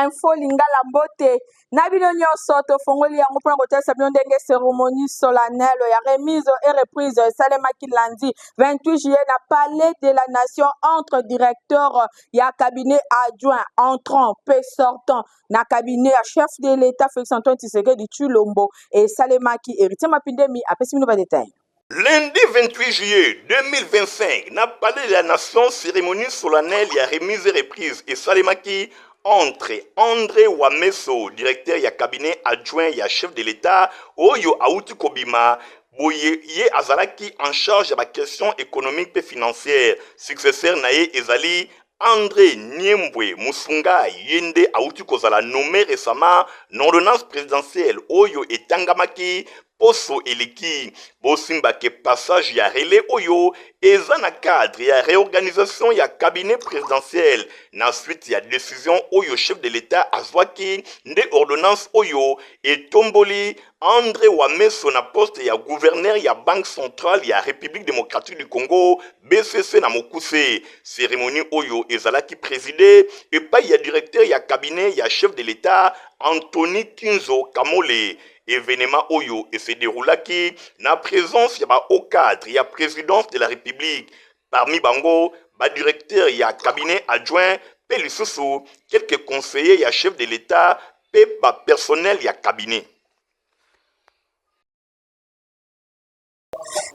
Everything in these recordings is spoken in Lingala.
info lingala mbote na bino nyonso tofongoli yango mpona kotalisa bino ndenge cérémonie solennelle ya remise et reprise esalemaki lundi 28 juillet na palais de la nation entre directeur ya cabinet adjoint entrant pe sortant na cabinet ya chef de l'état Félix Antoine Tshisekedi Tshilombo esalemaki Héritier Mapindemi apesi bino ba détails. Lundi 28 juillet 2025, na palais de la nation, cérémonie solennelle ya remise et reprise et salemaki entre André Wameso, directeur ya cabinet adjoint ya chef de l'État, Oyo Aouti Kobima, boye ye azalaki en charge de la question économique et financière, successeur naye ezali André Niembwe Musunga Yende Aouti Kozala nommé récemment l'ordonnance présidentielle Oyo etangamaki poso eleki bosimba ke passage ya relais oyo eza na cadre ya réorganisation ya cabinet présidentiel na suite ya décision oyo chef de l'état azwaki nde ordonnance oyo etomboli André Wameso na poste ya gouverneur ya banque centrale ya République démocratique du Congo BCC na Mokuse. Cérémonie oyo ezalaki présidé epai ya directeur ya cabinet ya chef de l'état Anthony Kinzo Kamole. Événement oyo et se déroulaki na présence ya ba haut cadre ya présidence de la République parmi bango ba directeur ya cabinet adjoint pe lisusu quelques conseillers ya chef de l'état pe ba personnel ya cabinet.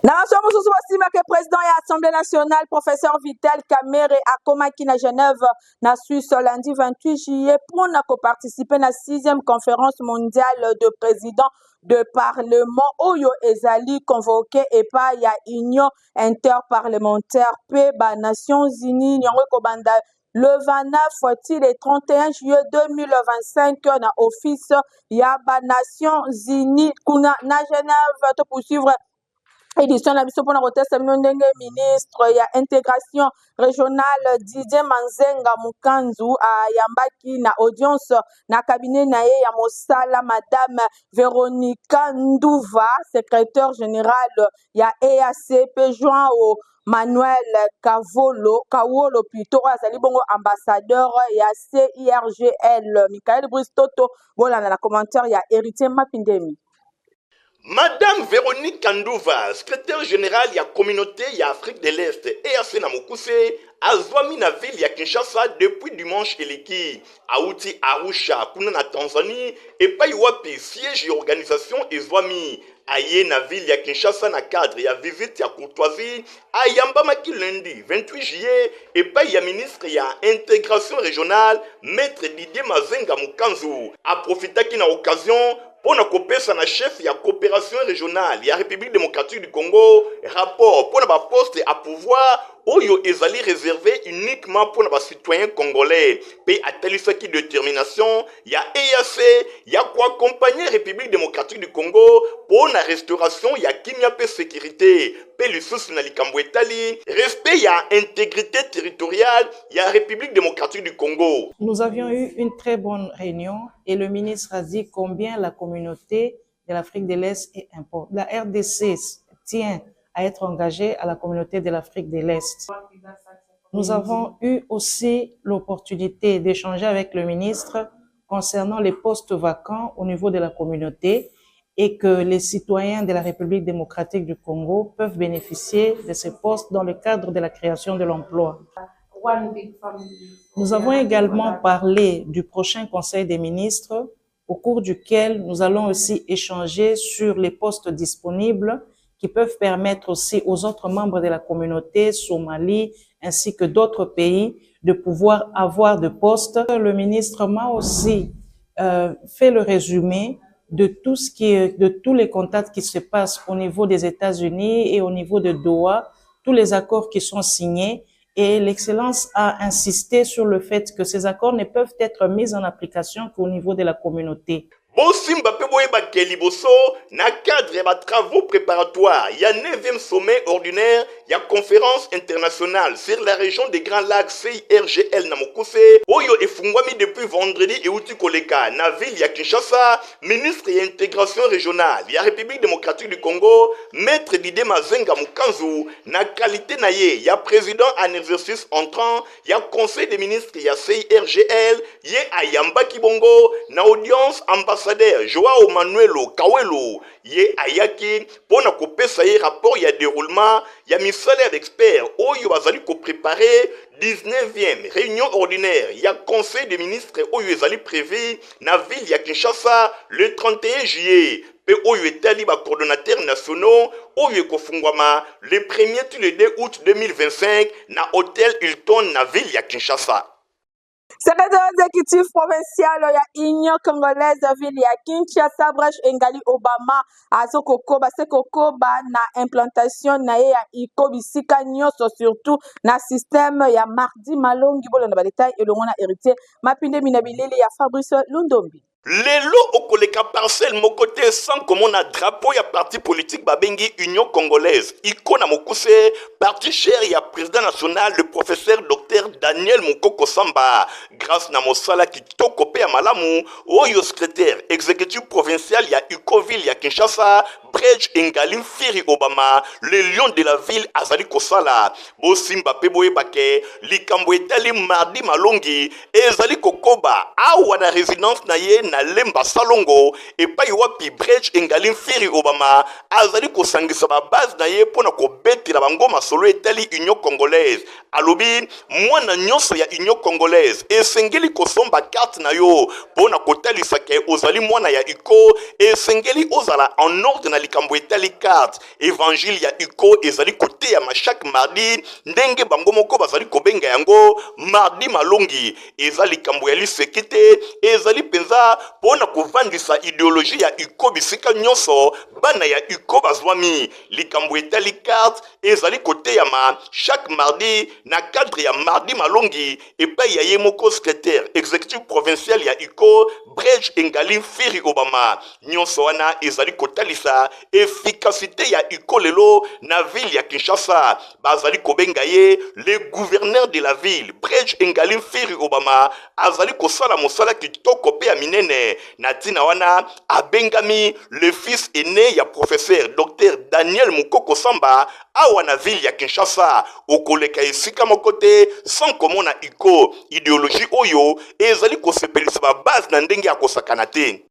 Nation mosusu basima ke président ya Assemblée nationale professeur Vital Kamerhe akomaki na Genève na Suisse lundi 28 juillet pour participer na 6e conférence mondiale de présidents de parlement oyo ezali convoqué epa ya union interparlementaire pe ba Nations Unies nyongo kobanda le 29 et 31 juillet 2025 na office ya ba Nations Unies kuna na Genève to poursuivre édition na biso mpona kotesa bino ndenge ministre ya intégration régionale Didier Manzenga Mukanzu ayambaki na audience na cabinet na ye ya mosala madame Véronica Nduva secrétaire général ya EAC pe joint au Manuel Kawolo plutôt azali bongo ambassadeur ya CIRGL Michael Bristoto bolanda na commentaire ya Héritier Mapindemi. Madame Véronique Kandouva, secrétaire générale de la communauté de Afrique de l'Est et à Senamokuse, a zoami na ville ya Kinshasa depuis dimanche eleki. Aouti Arusha, kuna na Tanzanie, et pas wapi siège et organisation et zoami. Aye na ville ya Kinshasa na cadre ya visite ya courtoisie, ayamba maki lundi 28 juillet, et pas ya ministre ya intégration régionale, maître Didier Mazenga Mukanzu, a profité qui na occasion pour na kopesa na chef ya coopération régionale ya République démocratique du Congo rapport pour na ba poste à pouvoir oyo ezali réservé uniquement pour na citoyens congolais pe atelisaki détermination ya EAC ya ko accompagner République démocratique du Congo pour la restauration ya kimia pe sécurité pe lisusu na likambo etali respect ya intégrité territoriale ya République démocratique du Congo. Nous avions eu une très bonne réunion et le ministre a dit combien la communauté de l'Afrique de l'Est est importante. La RDC tient à être engagée à la communauté de l'Afrique de l'Est. Nous avons eu aussi l'opportunité d'échanger avec le ministre concernant les postes vacants au niveau de la communauté et que les citoyens de la République démocratique du Congo peuvent bénéficier de ces postes dans le cadre de la création de l'emploi. Nous avons également parlé du prochain Conseil des ministres au cours duquel nous allons aussi échanger sur les postes disponibles qui peuvent permettre aussi aux autres membres de la communauté Somalie ainsi que d'autres pays de pouvoir avoir de postes. Le ministre m'a aussi fait le résumé de tout ce qui est, de tous les contacts qui se passent au niveau des États-Unis et au niveau de Doha, tous les accords qui sont signés. Et l'Excellence a insisté sur le fait que ces accords ne peuvent être mis en application qu'au niveau de la communauté. Bosimba pe boyeba ke liboso na cadre ya travaux préparatoires, il y a 9e sommet ordinaire, il y a conférence internationale sur la région des Grands Lacs CIRGL na Mokuse, oyo efungwami depuis vendredi et outi koleka na ville ya Kinshasa, ministre ya intégration régionale ya République démocratique du Congo, maître Didier Mazenga Mukanzu, na qualité na ye, ya président en exercice entrant, ya conseil des ministres ya CIRGL, ye ayamba kibongo, na audience ambassadeur Joao Manuelo Kawelo ye ayaki pona kopesa ye rapport ya déroulement ya misala d'experts oyo bazali ko préparer 19e réunion ordinaire ya conseil des ministres oyo ezali prévu na ville ya Kinshasa le 31 juillet pe oyo etali ba coordonnateurs nationaux oyo ekofungwama le 1er to le 2 août 2025 na hôtel Hilton na ville ya Kinshasa. Secrétaire exécutif provincial ya Union Congolaise ville ya Kinshasa Brèche Engali Obama azokokoba sekokoba na implantation na ye ya iko bisika nyonso surtout na système ya mardi malongi bolo na baleta elongo na héritier mapinde minabilele ya Fabrice Lundombi. Lelo okoleka parcelle mokote sans comme on a drapeau ya parti politique babengi Union Congolaise. Ikona mokuse parti cher ya président national le professeur Dr Daniel Mukoko Samba. Grâce na mosala ki tokope ya malamu, oyo secrétaire exécutif provincial ya Ukoville ya Kinshasa, Brèche Engali Firi Obama, le lion de la ville azali kosala. Bosimba pe boyebake, likambo etali mardi malongi, ezali kokoba awa na résidence na ye na lemba salongo epai wapi Brèche Engali Firi Obama azali kosangisa ba base na ye pona kobetela bango masolo etali Union Congolaise. Alobi mwana nyonso ya Union Congolaise esengeli kosomba carte na yo pona kotalisa ke ozali mwana ya iko esengeli ozala en ordre na likambo etali carte. Évangile ya iko ezali kote ya chaque mardi ndenge bango moko bazali kobenga yango mardi malongi ezali likambo ya lisekite ezali penza pona kovandisa idéologie ya iko bisika nyonso bana ya iko bazwami likambo etali carte ezali kote ya chaque mardi na cadre ya mardi malongi epai ya ye moko secrétaire exécutif provincial ya iko Brèche Engali Firi Obama nyonso wana ezali kotalisa efficacité ya iko lelo na ville ya Kinshasa bazali kobenga ye le gouverneur de la ville Brèche Engali Firi Obama azali kosala mosala kitoko pe ya minene na tina wana abengami le fils aîné ya professeur Dr Daniel Mukoko Samba awa na ville ya Kinshasa okoleka esika mokote sans komona iko idéologie oyo ezali kosepelisa ba base na ndenge ya kosakana te.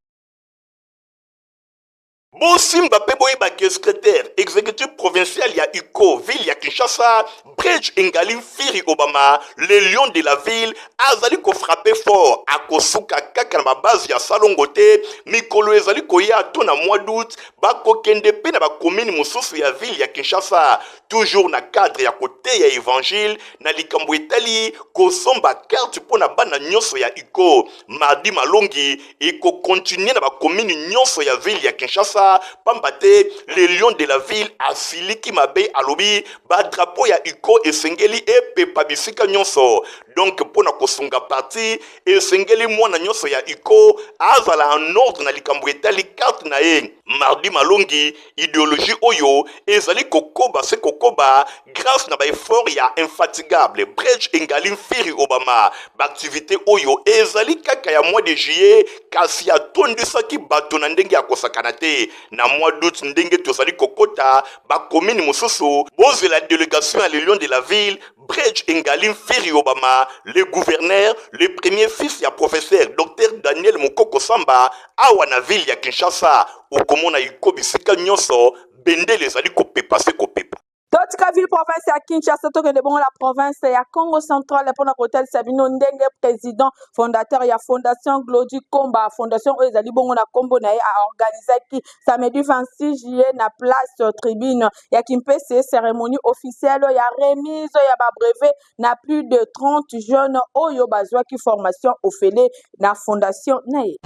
Bosimba pe boyeba ke secrétaire exécutif provincial ya iko ville ya Kinshasa Brèche Engali Firi Obama le lion de la ville azali ko frapper fort akosuka kaka na base ya salongo te mikolo ezali koya to na mois d'août bakokende pe na bakomini mosusu ya ville ya Kinshasa toujours na cadre ya kote ya évangile na likambo etali kosomba carte pona bana nyonso ya iko mardi malongi eko continuer na bakomini nyonso ya ville ya Kinshasa pambate le lion de la ville asiliki mabe alobi ba drapeau ya iko esengeli epepa bisika nyonso donc pona kosunga parti esengeli mwana nyonso ya iko azala en ordre na likambo etali carte na ye mardi malongi idéologie oyo ezali kokoba se kokoba grâce na ba effort ya infatigable Brèche Engali Firi Obama ba activité oyo ezali kaka ya mois de juillet kasi atondisaki bato na ndenge ya kosakana te na mois d'août ndenge tozali kokota ba commune mosusu boze la délégation à l'élion de la ville Brèche Engali Firi Obama le gouverneur le premier fils ya professeur Dr Daniel Mukoko Samba awa na ville ya Kinshasa okomona iko bisika nyonso bendele ezali kopepa se kopepa. Totika ville province ya Kinshasa tokende bongo la province ya Congo central pona kotel Sabino Ndenge président fondateur ya fondation Glody Komba fondation oyo ezali bongo na kombo na ye a organisaki samedi 26 juillet na place tribune ya Kimpese cérémonie officielle ya remise ya ba brevet na plus de 30 jeunes oyo bazwaki formation ofele na fondation na ye.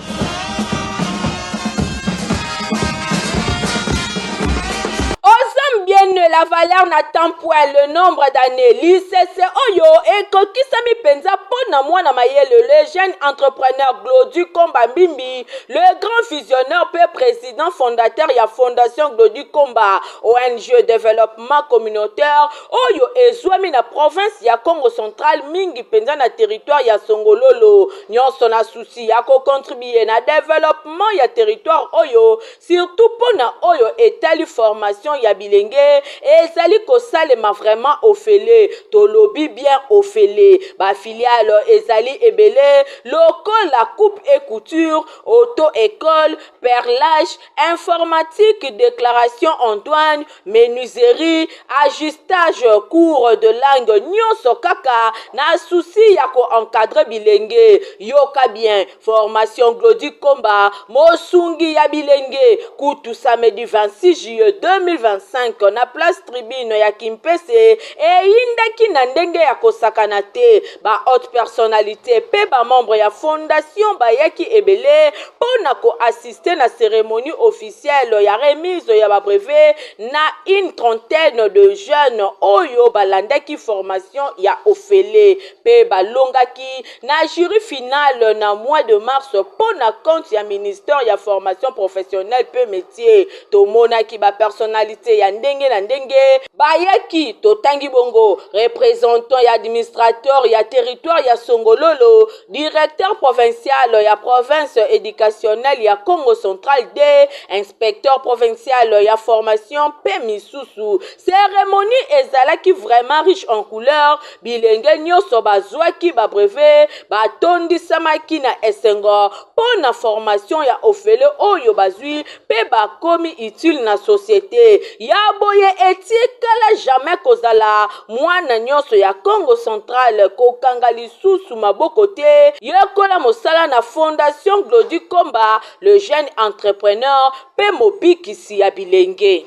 Bien la valeur n'attend point le nombre d'années. L'ICC Oyo et Kokisami Penza Pona Mwana Mayele, le jeune entrepreneur Glody Komba Mbimbi, le grand visionnaire peu président fondateur ya Fondation Glody Komba, ONG développement communautaire Oyo ezwami na province ya Congo central mingi penza na territoire ya Songololo. Nyonso na souci ya ko contribuer na développement ya territoire Oyo, surtout pona Oyo etali formation ya bilenge ezali kosalema vraiment ofele tolobi bien ofele ba filiale ezali ebele local la coupe et couture auto école perlage informatique déclaration en douane menuiserie ajustage cours de langue nyonso kaka na souci ya ko encadrer bilenge yoka bien formation Glody Komba mosungi ya bilenge kutu samedi 26 juillet 2025 na place tribune ya Kimpese e indaki na ndenge ya kosakana te ba haute personnalité pe ba membre ya fondation bayaki ebele pona ko assister na cérémonie officielle ya remise ya ba brevet na une trentaine de jeunes oyo balandaki formation ya ofele pe balongaki na jury finale na mois de mars pona compte ya ministère ya formation professionnelle pe métier tomonaki ba personnalité ya ndenge na ndenge bayaki totangi bongo représentant ya administrateur ya territoire ya Songololo directeur provincial ya province éducationnelle ya Congo central D inspecteur provincial ya formation pe misusu cérémonie ezalaki vraiment riche en couleurs bilenge nyonso bazwaki ba brevet batondisamaki na esengo pona formation ya ofele oyo bazwi pe bakomi utile na société ya boye etikala jamais kozala mwana nyonso ya Congo central kokanga lisusu maboko te yekola mosala na Fondation Glody Komba le jeune entrepreneur pe mopikisi ya bilenge.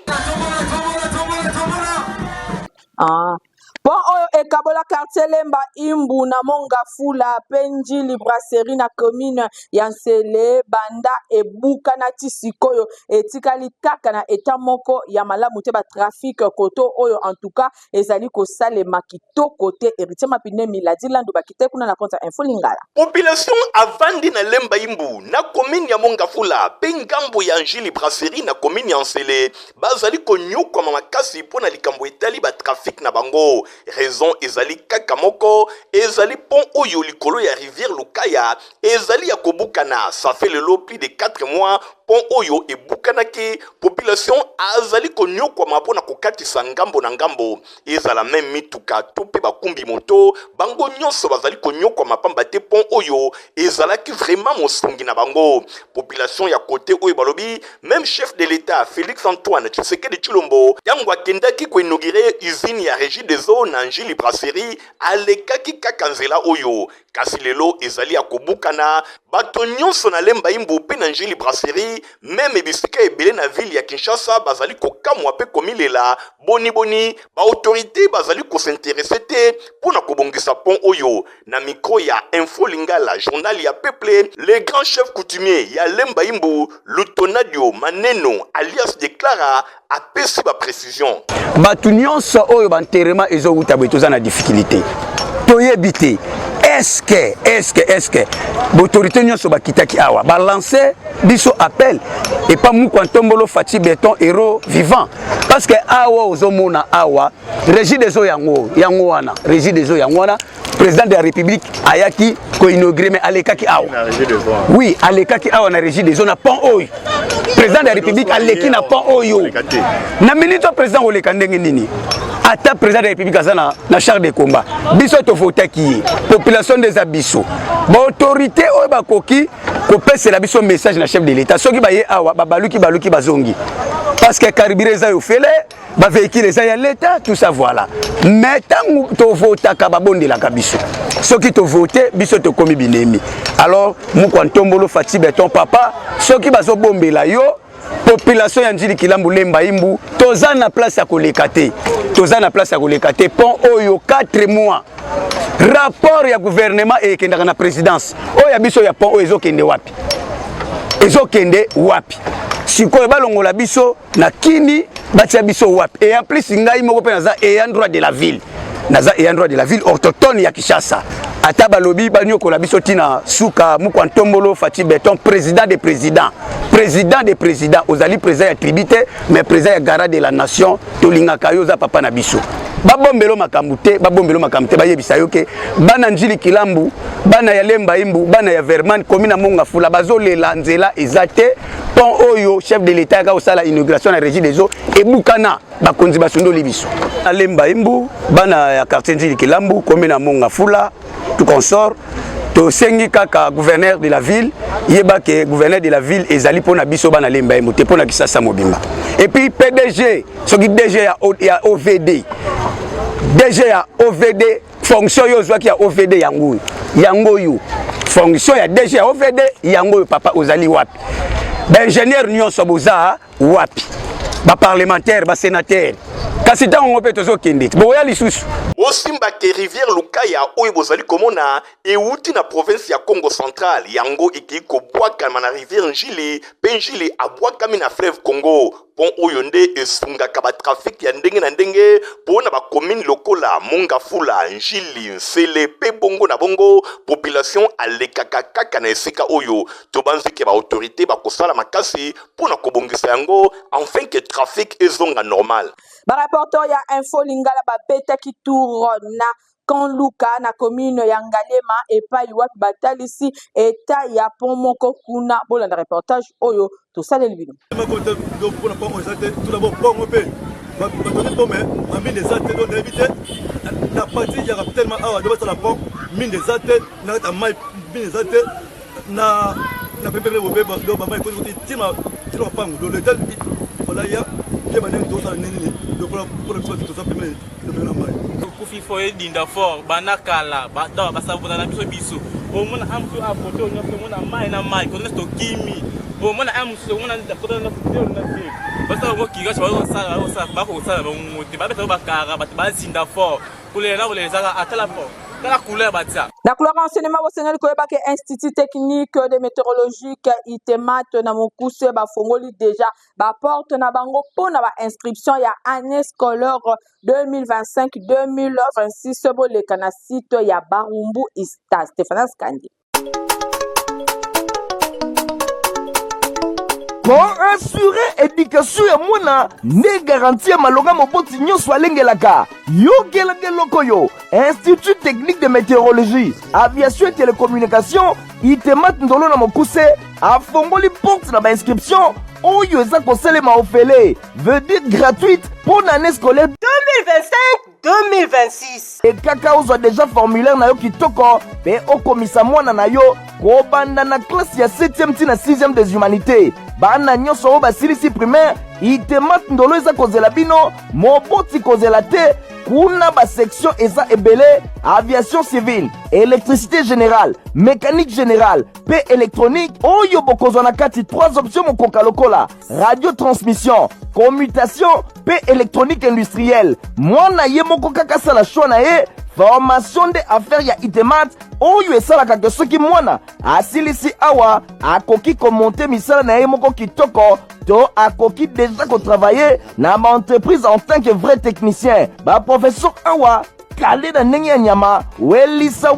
Bon oyo ekabola quartier Lemba Imbu na Mongafula Penjili brasserie na commune ya Nsele banda ebuka na tisikoyo etikali kaka na eta moko ya malamu te ba trafic koto oyo en tout cas ezali ko sale makito côté héritier mapine miladi landu bakite kuna na konta info lingala. Population avandi na Lemba Imbu na commune ya Mongafula pengambo ya Njili brasserie na commune ya Nsele bazali ko nyuko makasi pona likambo etali ba trafic na bango. Raison ezali kaka moko ezali pont oyo likolo ya rivière Lukaya ezali ya kobukana ça fait le lot plus de 4 mois pont oyo ebukanaki population azali konyokwa mapona kokatisa ngambo na ngambo ezala même mituka tope bakumbi moto bango nyonso bazali konyokwa mapamba te pont oyo ezalaki vraiment mosungi na bango population ya côté oyo balobi même chef de l'état Félix Antoine Tshisekedi Tshilombo yango akendaki ko inaugurer usine ya Régie des eaux na Njili brasserie alekaki kaka nzela oyo kasi lelo ezali ya kobukana bato nyonso na Lemba Imbu pe na Njili brasserie même bisika ebele na ville ya Kinshasa bazali kokamwa pe komilela boni ba autorité bazali ko s'intéresser te pona kobongisa pont oyo na micro ya Info Lingala journal ya peuple le grand chef coutumier ya Lemba Imbu Lutonadio Maneno alias Déclara apesi ba précision bato nyonso oyo banterema ezouta betoza na difficulté toyebite est-ce que l'autorité nyonso bakitaki awa balancer biso appel et pas mu kwantombolo Fati Béton héros vivant parce que awa ozomona awa Régie des eaux yango wana Régie des eaux yango wana président de la République ayaki ko inaugurer mais alekaki awa oui alekaki awa na Régie des eaux na pont oyo président de la République aleki na pont oyo na minute président oleka ndenge nini ata président de la République azana na char de combat biso to votaki population des abisso ba autorité oyo bakoki ko pesa la biso message na chef de l'état soki baye awa baluki bazongi parce que carburant za yo fele ba véhicule za ya l'état tout ça voilà mais tant to votaka babondela ka biso soki to voter biso to komi binemi alors mu kwantombolo Fati Béton papa soki bazo bombela yo population ya Njili Kilambu Lemba Imbu toza na place ya koleka te pont oyo 4 mois rapport ya gouvernement ekendaka na présidence oyo biso ya pont oyo ezokende wapi sikoyo balongola biso na kini batia biso wapi. Et en plus ngai moko pe naza ayant droit de la ville. Naza ayant droit de la ville autochtone ya Kinshasa. Ata balobi banyokola biso tina suka Mukwantombolo Fati Beton président des présidents. Président des présidents, ozali président ya tribité mais président ya garant de la nation tolingaka yo za papa na biso. Babombelo makamute bayebisa yo ke bana njili kilambu bana ya lemba imbu bana ya verman komina monga fula bazolela nzela ezate pont oyo chef de l'état ka osala inauguration na régie des eaux et bukana bakonzi basundo libiso na lemba imbu bana ya quartier njili kilambu komina monga fula tout consort to sengi kaka gouverneur de la ville yeba ke gouverneur de la ville ezali pona biso bana lemba imbu te pona Kisasa Mobimba et puis PDG soki DG ya OVD DG ya OVD fonction yo zwa ki ya OVD yango yo fonction ya DG ya OVD yango papa ozali wapi ba ingénieur nyonso boza wapi ba parlementaire ba sénateur kasi tango pe tozo kende boya lisusu osimba ke rivière Lukaya oyo bozali komona euti na province ya Congo central yango ekiko bwakama na rivière Njili pe Njili abwakami na fleuve Congo pont oyo nde esungaka ba trafic ya ndenge na ndenge pona ba commune lokola Mongafula Njili Nsele pe bongo na bongo population alekaka kaka na esika oyo tobanzike ba autorité bakosala makasi pona kobongisa yango afin que trafic ezonga normal. Ba rapporteur ya info lingala ba beta ki tour na Kanluka na commune ya Ngalema epai wapi batalisi eta ya pont moko kuna bolanda reportage oyo to sale libino. Tout d'abord pont pe batoni pont mais mine des atte donc éviter la partie il y a tellement ah de la pont mine des atte na ta mai mine des atte na pepe le bobe do ba mai ko tima pang do le tel voilà ya ke banen to sa nini do pour to sa pepe de na mai kufi foye dinda fort banakala ba do ba sabu na biso o mona amsu a photo nyoso mona mai na mai ko nesto kimi o mona amsu mona da photo na photo na fi basa ngo kiga chwa sa ba ko sa ba muti ba beto ba kara ba dinda fort pour les là pour les zaka atala fort la couleur batia. La couleur enseignement au Sénégal koyeba ke Institut technique de météorologique itemat na mokuse ba fongoli déjà ba porte na bango pona ba inscription ya année scolaire 2025-2026 boleka na site ya Barumbu Ista Stéphane Skandi. Pour assurer éducation ya mwana ne garantir malonga moboti nyonso alengelaka yokela deloko yo Institut technique de météorologie aviation et télécommunication itemat ndolo na mokuse afongoli porte na ba inscription oyo eza kosalema ofele veut dire gratuite pour l'année scolaire 2025-2026 et kaka ozwa déjà formulaire na yo kitoko pe okomisa mwana na yo kobanda na classe ya 7e ti na 6e des humanités bana nyonso oyo basilisi primaire itemat ndolo eza kozela bino moboti kozela te kuna basection eza ebele aviation civile électricité générale mécanique générale pe électronique oyo bokozwa na kati 3 options mokoka lokola radio transmission commutation pe électronique industrielle mwana ye moko kaka sala choix na ye formation de affaires ya itemat oyo esalaka ke soki mwana asilisi awa akoki komonte misala na ye moko kitoko to akoki déjà kotravailler na ma entreprise en tant que vrai technicien ba professeur awa kale na ndenge ya nyama welisa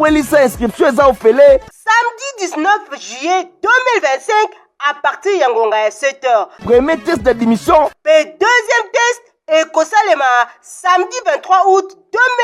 inscription eza ofele samedi 19 juillet 2025 à partir ya ngonga ya 7h premier test d'admission pe deuxième test ekosalema samedi 23 août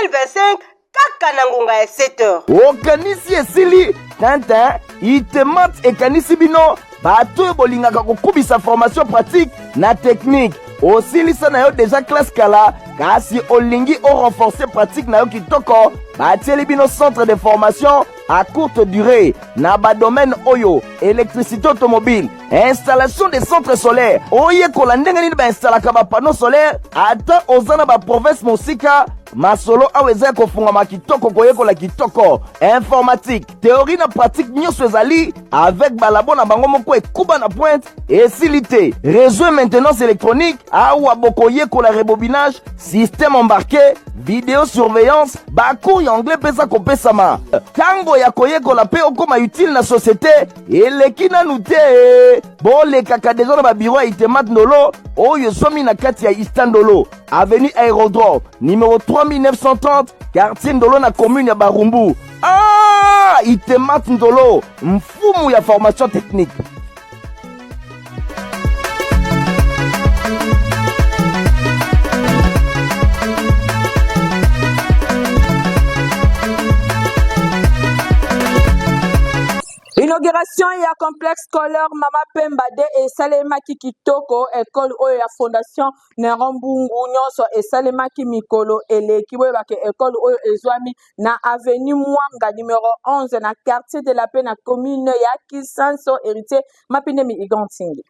2025 kaka na ngonga ya 7h okanisi esili tintin itemat ekanisi bino bato oyo bolingaka kokubisa formation pratique na technique osilisa na yo déjà classe kala kasi olingi renforcer pratique na yo kitoko batieli bino centre de formation à courte durée na badomaine oyo électricité automobile installation des centres solaires oyekola ndenge nini bainstallaka bapanneau solaire ata oza na baprovince mosika masolo awa eza kofungama kitoko koyekola kitoko informatique théorie na pratique nyonso ezali avec balabo na bango moko ekuba na pointe esili te réseau et maintenance électronique awa bokoyekola rebobinage système embarqué vidéosurveillance bacours ya anglais mpe eza kopesama ntango ya koyekola mpe okoma utile na société eleki nanu te bolekaka deja na babiro ya itemat ndolo oyo esomi na kati ya istandolo avenue aérodrome numéro 3930 quartier ndolo na commune ya barumbu itemat ndolo mfumu ya formation technique. Inauguration ya complexe scolaire Mama Pemba de esalemaki kitoko école oyo ya fondation Nerombungu nyonso esalemaki mikolo eleki boye bake école oyo ezwami na avenue Mwanga numéro 11 na quartier de la Paix na commune ya Kisanso héritier Mapinemi Igantingi.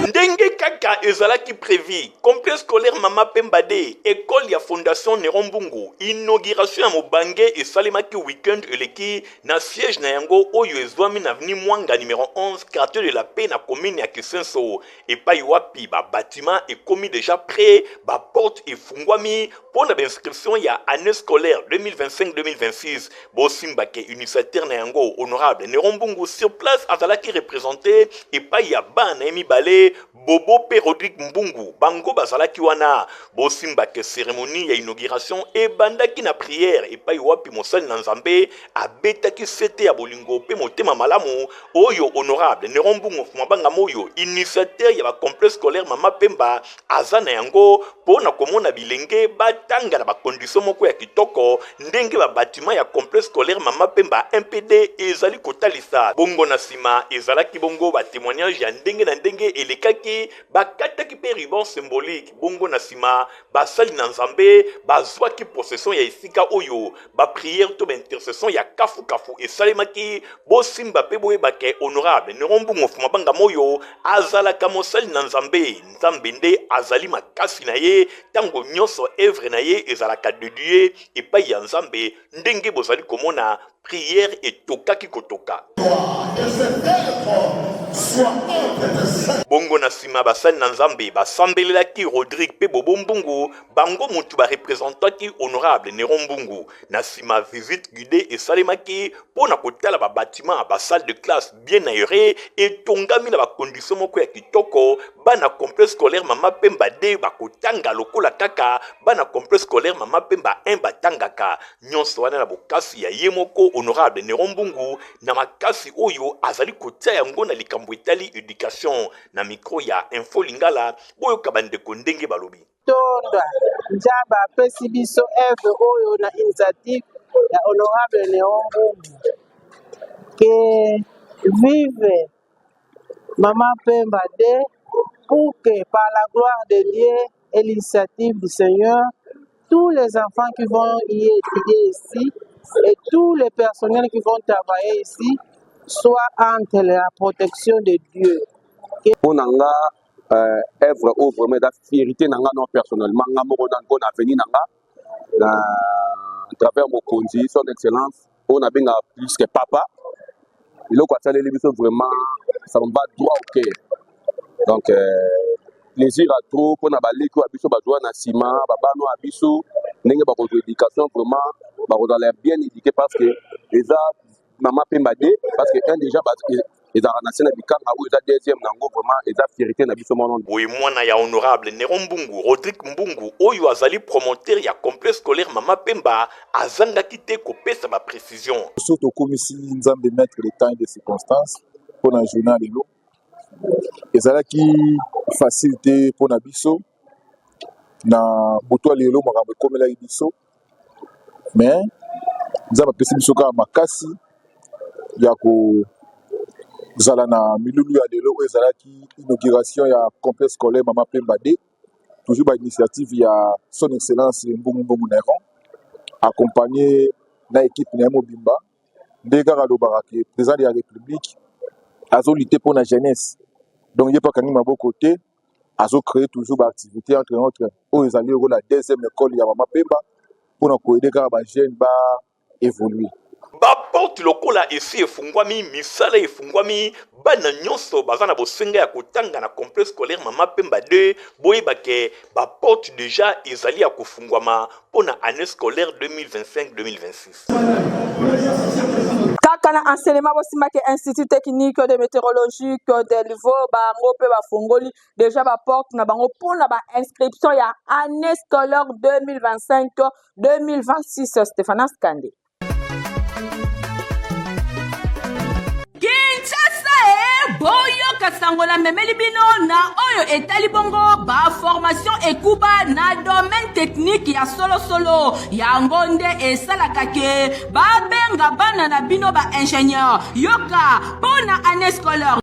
ndenge kaka ezalaki prévu complexe scolaire Mama Pemba de école ya fondation Nerombungu inauguration ya mobange esalemaki weekend eleki na siège na yango oyo ezwami na avenue Mwanga numéro 11 quartier de la Paix na commune ya Kisenso epai wapi bâtiment ekomi déjà prêt porte efungwami pour la inscription ya année scolaire 2025-2026 bosimbake initiateur na yango honorable Nerombungu sur place azalaki représenté epai ya bana emibale Bobo pe Rodrigue Mbungu bango bazalaki wana bosimbake cérémonie ya inauguration ebandaki na prière epai wapi mosali na nzambe abetaki sete ya bolingo pe motema malamu oyo honorable Nerombungu mabanga moyo initiateur ya ba complexe scolaire Mama Pemba azana yango pona komona bilenge batanga na ba condition moko ya kitoko ndenge ba bâtiment ya complexe scolaire Mama Pemba MPD ezali kotalisa bongo na sima ezalaki bongo ba témoignage ya ndenge na ndenge elekaki bakataki pe ruban symbolique bongo na sima basali na nzambe bazwaki possession ya esika oyo ba prière to ba intercession ya kafu esalemaki bosimba pe boyebake honorable Nerombungu mabanga moyo azalaka mosali na nzambe nde azali makasi na ye tango nyonso œuvre na ye ezalaka dédié epai ya nzambe ndenge bozali komona prière etokaki kotoka bongo na sima basali na nzambe basambelelaki Rodrigue pe Bobo Mbungu bango mutu barepresentaki honorable Nerombungu na sima visite guidée esalemaki pona kotala ba bâtiment ba salle de classe bien aéré etongami na ba condition moko ya kitoko bana complexe scolaire Mama Pemba de bakotanga lokola kaka bana complexe scolaire Mama Pemba 1 batangaka nyonso wana na bokasi ya ye moko honorable Nerombungu na makasi oyo azali kotia yango na likambo etali éducation na micro ya Info Lingala boyo kabandeko ndenge balobi tonda njaba apesi biso eve oyo na initiative ya honorable Nerombungu que vive Mama Pemba de pour que par la gloire de Dieu et l'initiative du Seigneur tous les enfants qui vont y étudier ici et tous les personnels qui vont travailler ici soient entre la protection de Dieu. Pour nanga œuvre ou vraiment da fierté nanga non personnellement nga moko na bonne avenir nanga à travers mon conduit son excellence on a bien plus que papa il a quoi ça les biso vraiment ça me bat droit au cœur donc plaisir à trop pour na baliki wa biso bazwa na ciment babano a biso ndenge ba ko éducation vraiment ba ko d'aller bien éduqué parce que déjà Mama Pemba de parce que un déjà ils ont ranassé na bikanga ou ils ont deuxième nango vraiment ils ont fierté na biso mono oui mwana ya honorable Nerombungu Rodrigue Mbungu oyo azali promoteur ya complexe scolaire Mama Pemba azanga kite kopesa ba précision surtout comme ici nzambe mettre le temps et les circonstances pour un journal lelo ezalaki facilité pour na biso na buto lelo makambo komela biso mais nzambe apesi biso kaka makasi ya ko zala na milulu ya lelo ezalaki inauguration ya complexe scolaire Mama Pemba de toujours ba initiative ya son excellence Mbungu Neron accompagné na équipe na mobimba ndenge kaka lobaka ke président de la république azolité pour la jeunesse donc il n'y a pas qu'un maboko te azocréer toujours baactivité entre autres oyo ezali la deuxième école ya Mama Pemba mpona koede kaka bajeune baévolue. baporte lokola esi efungwami misala efungwami bana nyonso baza na bosenga ya kotanga na complexe scolaire Mama Pemba 2 boyeba ke baporte déjà ezali ya kofungwama mpona année scolaire 2025-2026. kaka na enseignement bosimaki institut technique de météorologique delvo bango mpe bafongoli déjà baporte na bango mpona bainscription ya année scolaire 2025-2026. Stéphane Skande. Boyoka sangola memeli bino na oyo etali bongo ba formation ekuba na domaine technique ya solo yango nde esalaka ke babenga bana na bino ba ingénieur yoka pona année scolaire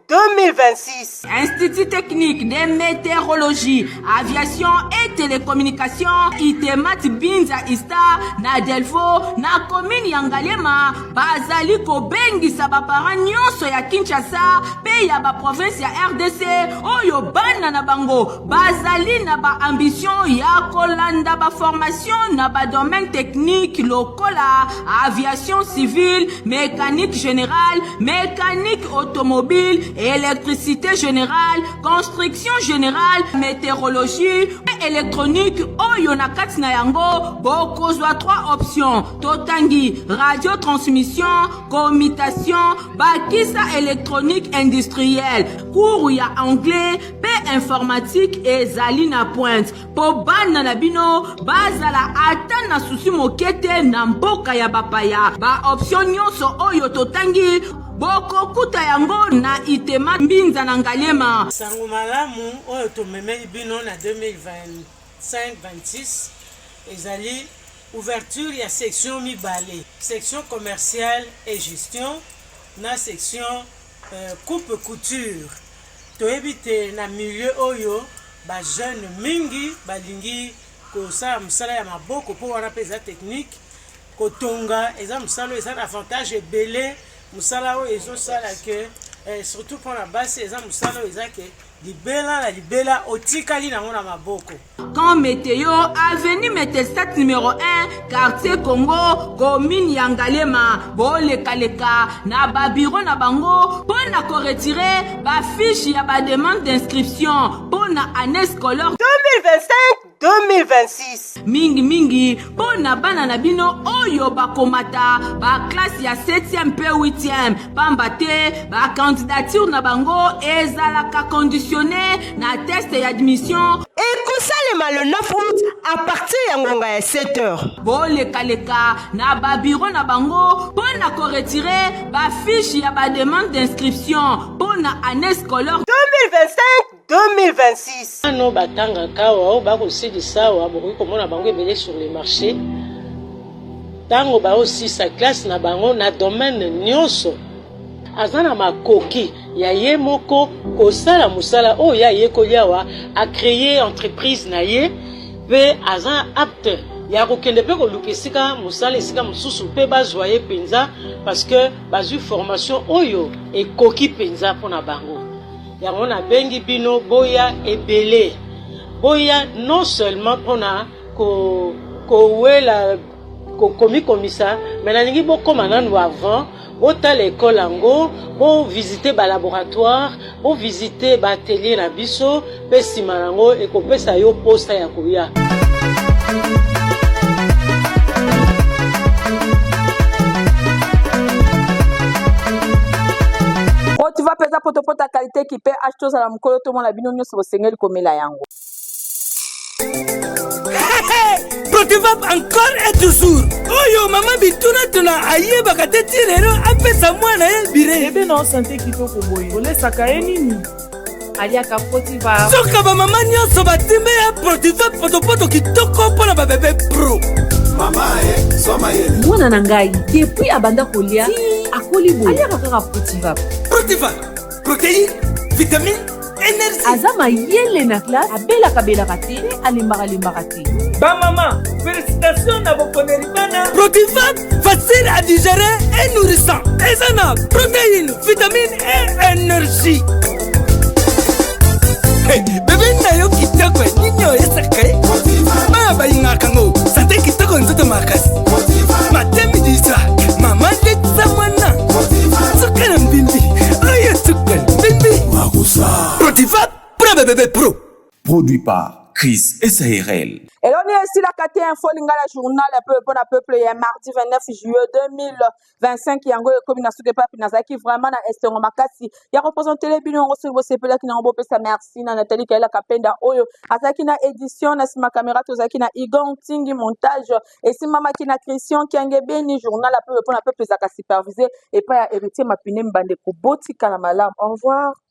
2025-2026. Institut technique de météorologie, aviation et télécommunication Itemat Binza Ista na Delvo na commune ya Ngalema bazali kobengisa baparents nyonso ya Kinshasa pe ya ba province ya RDC oyo bana na bango bazali na ba ambition ya kolanda ba formation na ba domaine technique lokola aviation civile, mécanique générale, mécanique automobile, électricité générale, construction générale, météorologie et électronique oyo na kati na yango bokozwa 3 options totangi radiotransmission, commutation, bakisa électronique industrielle, cours ya anglais pe informatique ezali na pointe po bana na bino bazala ata na susi mokete na mboka ya bapaya ba option nyonso oyo totangi boko kuta yango na Itema Mbinza na Ngalema. Sango malamu oyo tomemeli bino na 2025-26 ezali ouverture ya section mibale, section commerciale et gestion na section coupe couture. Toyebite na milieu oyo ba jeune mingi balingi kosala msala ya maboko po wana peza technique kotonga eza msala eza avantage ebele musala oyo ezosala ke surtout pour la base eza musala oyo eza ke libela otikali nango na maboko. Quand météo avenue Metelstat numéro 1 quartier Congo commune ya Ngalema bolekaleka na ba bureau na bango pona ko retirer ba fiche ya ba demande d'inscription pona année scolaire 2025-2026. mingi pona bana na bino oyo bakomata ba classe ya 7e pe 8e pamba te ba candidature na bango ezalaka conditionné na test ya admission ekosalema le 9 août à partir ya ngonga ya 7h. bolekaleka na ba bureau na bango pona ko retirer ba fiche ya ba demande d'inscription pona année scolaire 2025-2026. No batanga kawa ba ko sidi sawa bo ko mona bango ebele sur le marché. Tango ba aussi sa classe na bango na domaine nyonso. Azana makoki ya ye moko kosala musala o ya ye koliawa a créer entreprise na ye pe azan apte ya kokende pe ko lukesika musala esika mususu pe bazwaye penza parce que bazu formation oyo ekoki penza pona bango. Yango na bengi bino boya ebele boya non seulement pona ko wela ko komi komisa mais na lingi bokoma nanu avant bota l'école ango bo visiter ba laboratoire bo visiter ba atelier na biso pe simanango ekopesa yo posta ya koya. tu vas pesa potopota qualité qui peut acheter ça la mukolo to mona bino nyonso bosengeli komela yango. Protivap encore et toujours. Oyo mama bituna tuna ayeba kateti lero apesa mwana ye bire. Ebe na santé kitoko boye. Olesaka ye nini? Aliaka Protivap. Soka ba mama nyonso batimbe ya Protivap potopoto kitoko pona ba bébé pro. Mama soma ye. Mwana na ngai depuis abanda kolia akoli boye. Aliaka kaka Protivap. Protivap, protéine, vitamine, énergie. Azama yele na classe abelaka te alimbaka te. Ba maman, félicitations na bokoneri bana. Protivap, facile à digérer et nourrissant. Ezana, protéines, vitamines et énergie. produit par Chris SARL. eloni esila kati info lingala journal ya peuple mpona peuple ya mardi 29 juillet 2025 yango ekomi na suki epapi nazalaki vraiment na esengo makasi ya représentele bino yango soki bosepelaki nango bopesa merci na Nathalie Kaela Kapenda oyo azalaki na édition na nsima caméra tozalaki na Igon Ntingi montage esimamaki na Christian Kiangebeni journal ya peuple mpona peuple ezalaka supervisé epai ya héritier Mapine Mbande kobotika na malamu. Au revoir.